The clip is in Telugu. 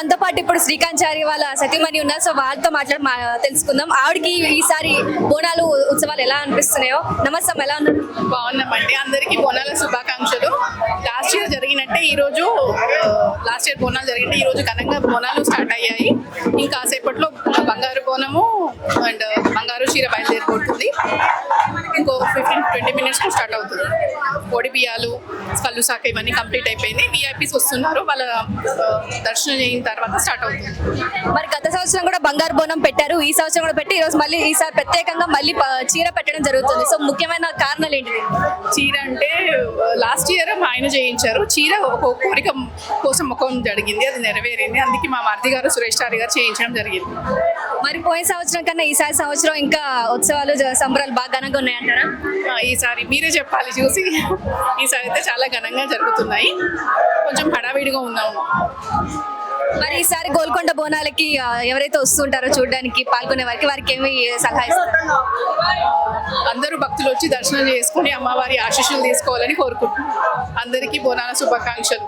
మనతో పాటు ఇప్పుడు శ్రీకాంచారి వాళ్ళ సతీమణి ఉన్నారు. సో వాళ్ళతో తెలుసుకుందాం. ఆవిడకి ఈసారి బోనాలు ఉత్సవాలు ఎలా అనిపిస్తున్నాయో. నమస్తే, ఎలా ఉన్నారు? బాగున్నామండి. అందరికీ బోనాల శుభాకాంక్షలు. లాస్ట్ ఇయర్ జరిగినట్టే ఈరోజు బోనాలు జరిగినట్టే ఈరోజు ఘనంగా బోనాలు స్టార్ట్ అయ్యాయి. ఇంకా సేపట్లో బంగారు బోనము అండ్ బంగారు చీర బయలుదేరిపోతుంది. ఇంకో 15-20 minutes స్టార్ట్ అవుతుంది. పొడి బియ్యాలు, కళ్ళు శాఖ ఇవన్నీ కంప్లీట్ అయిపోయింది. విఐపీస్ వస్తున్నారు, వాళ్ళ దర్శనం అయిన తర్వాత స్టార్ట్ అవుతుంది. మరి గత సంవత్సరం కూడా బంగారు బోనం పెట్టారు, ఈ సంవత్సరం కూడా పెట్టి ఈరోజు మళ్ళీ ఈసారి ప్రత్యేకంగా మళ్ళీ చీర పెట్టడం జరుగుతుంది. సో ముఖ్యమైన కారణాలు ఏంటి? చీర అంటే లాస్ట్ ఇయర్ మా ఆయన చేయించారు. చీర ఒక కోరిక కోసం ముఖం జరిగింది, అది నెరవేరింది. అందుకే మా మరిది గారు సురేష్ చారి గారు చేయించడం జరిగింది. మరి పోయిన సంవత్సరం కన్నా ఈసారి సంవత్సరం ఇంకా ఉత్సవాలు సంబరాలు బాగా ఘనంగా ఉన్నాయంటారా? ఈసారి మీరే చెప్పాలి చూసి. ఈసారి అయితే చాలా ఘనంగా జరుగుతున్నాయి, కొంచెం హడావిడిగా ఉన్నాము. మరి ఈసారి గోల్కొండ బోనాలకి ఎవరైతే వస్తుంటారో చూడడానికి పాల్గొనే వారికి ఏమి సలహా ఇస్తారు? అందరూ భక్తులు వచ్చి దర్శనం చేసుకుని అమ్మవారి ఆశీస్సులు తీసుకోవాలని కోరుకుంటున్నాం. అందరికీ బోనాల శుభాకాంక్షలు.